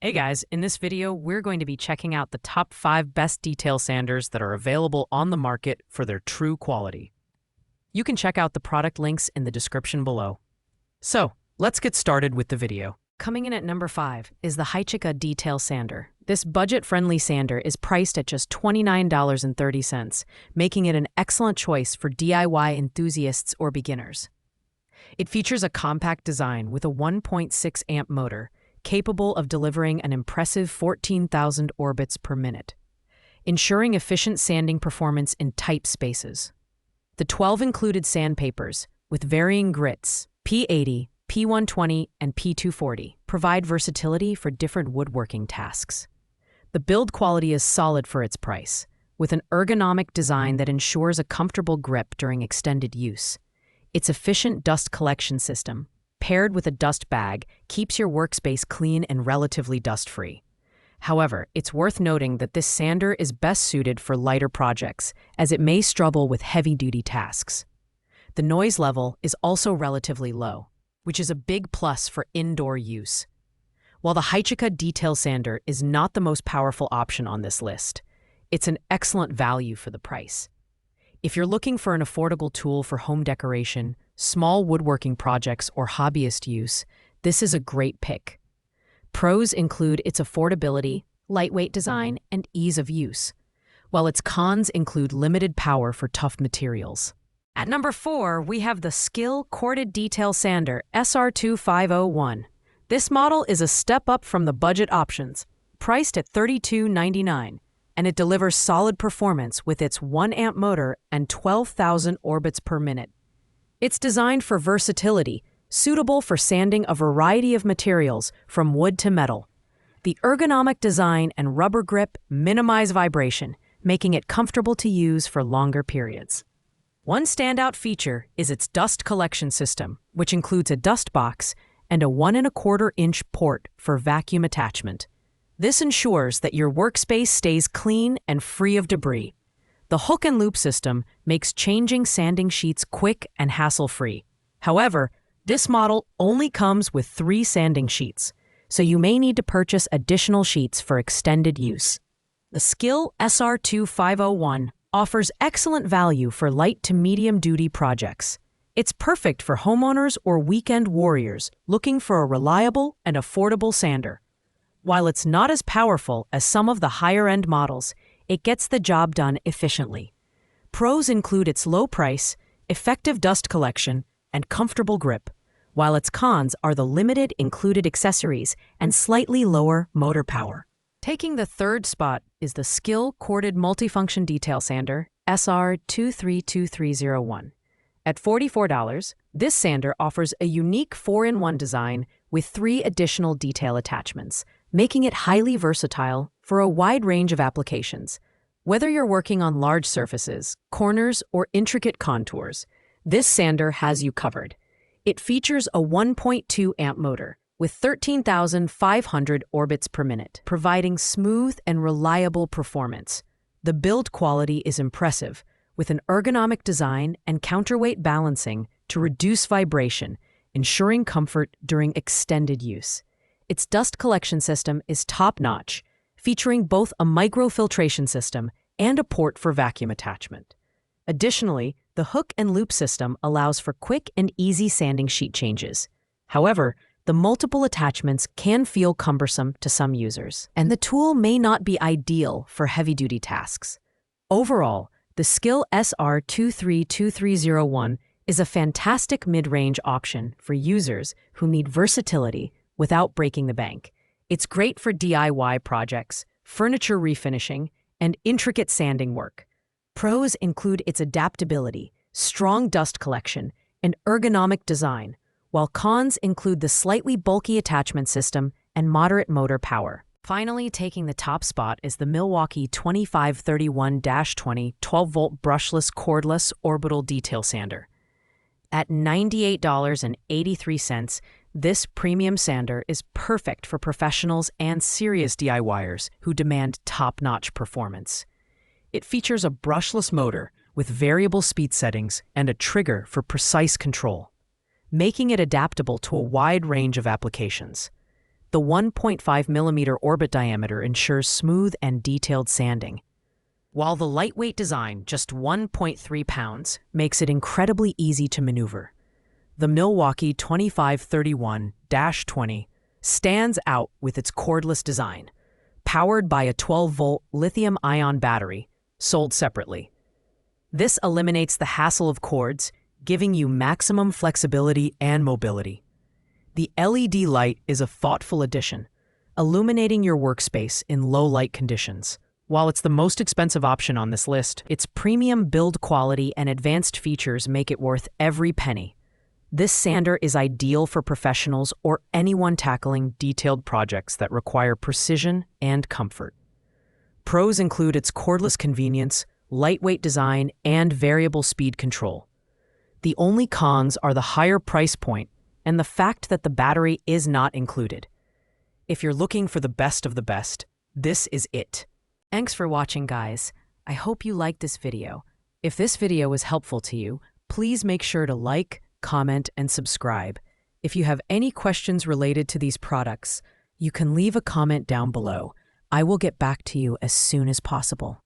Hey guys, in this video, we're going to be checking out the top 5 best detail sanders that are available on the market for their true quality. You can check out the product links in the description below. So, let's get started with the video. Coming in at number 5 is the Heichika Detail Sander. This budget-friendly sander is priced at just $29.30, making it an excellent choice for DIY enthusiasts or beginners. It features a compact design with a 1.6 amp motor, capable of delivering an impressive 14,000 orbits per minute, ensuring efficient sanding performance in tight spaces. The 12 included sandpapers, with varying grits, P80, P120, and P240, provide versatility for different woodworking tasks. The build quality is solid for its price, with an ergonomic design that ensures a comfortable grip during extended use. Its efficient dust collection system, paired with a dust bag, keeps your workspace clean and relatively dust-free. However, it's worth noting that this sander is best suited for lighter projects, as it may struggle with heavy-duty tasks. The noise level is also relatively low, which is a big plus for indoor use. While the Heichika Detail Sander is not the most powerful option on this list, it's an excellent value for the price. If you're looking for an affordable tool for home decoration, small woodworking projects, or hobbyist use, this is a great pick. Pros include its affordability, lightweight design, and ease of use, while its cons include limited power for tough materials. At number 4, we have the Skill Corded Detail Sander SR2501. This model is a step up from the budget options, priced at $32.99, and it delivers solid performance with its 1 amp motor and 12,000 orbits per minute. It's designed for versatility, suitable for sanding a variety of materials from wood to metal. The ergonomic design and rubber grip minimize vibration, making it comfortable to use for longer periods. One standout feature is its dust collection system, which includes a dust box and a 1.25-inch port for vacuum attachment. This ensures that your workspace stays clean and free of debris. The hook and loop system makes changing sanding sheets quick and hassle-free. However, this model only comes with 3 sanding sheets, so you may need to purchase additional sheets for extended use. The Skill SR2501 offers excellent value for light to medium-duty projects. It's perfect for homeowners or weekend warriors looking for a reliable and affordable sander. While it's not as powerful as some of the higher-end models, it gets the job done efficiently. Pros include its low price, effective dust collection, and comfortable grip, while its cons are the limited included accessories and slightly lower motor power. Taking the third spot is the Skill Corded Multifunction Detail Sander SR232301. At $44, this sander offers a unique 4-in-1 design with 3 additional detail attachments, making it highly versatile for a wide range of applications. Whether you're working on large surfaces, corners, or intricate contours, this sander has you covered. It features a 1.2 amp motor with 13,500 orbits per minute, providing smooth and reliable performance. The build quality is impressive, with an ergonomic design and counterweight balancing to reduce vibration, ensuring comfort during extended use. Its dust collection system is top-notch, featuring both a microfiltration system and a port for vacuum attachment. Additionally, the hook and loop system allows for quick and easy sanding sheet changes. However, the multiple attachments can feel cumbersome to some users, and the tool may not be ideal for heavy-duty tasks. Overall, the Skill SR232301 is a fantastic mid-range option for users who need versatility without breaking the bank. It's great for DIY projects, furniture refinishing, and intricate sanding work. Pros include its adaptability, strong dust collection, and ergonomic design, while cons include the slightly bulky attachment system and moderate motor power. Finally, taking the top spot is the Milwaukee 2531-20 12-volt brushless cordless orbital detail sander. At $98.83, this premium sander is perfect for professionals and serious DIYers who demand top-notch performance. It features a brushless motor with variable speed settings and a trigger for precise control, making it adaptable to a wide range of applications. The 1.5mm orbit diameter ensures smooth and detailed sanding, while the lightweight design, just 1.3 pounds, makes it incredibly easy to maneuver. The Milwaukee 2531-20 stands out with its cordless design, powered by a 12-volt lithium-ion battery, sold separately. This eliminates the hassle of cords, giving you maximum flexibility and mobility. The LED light is a thoughtful addition, illuminating your workspace in low-light conditions. While it's the most expensive option on this list, its premium build quality and advanced features make it worth every penny. This sander is ideal for professionals or anyone tackling detailed projects that require precision and comfort. Pros include its cordless convenience, lightweight design, and variable speed control. The only cons are the higher price point and the fact that the battery is not included. If you're looking for the best of the best, this is it. Thanks for watching, guys. I hope you liked this video. If this video was helpful to you, please make sure to like, comment, and subscribe. If you have any questions related to these products, you can leave a comment down below. I will get back to you as soon as possible.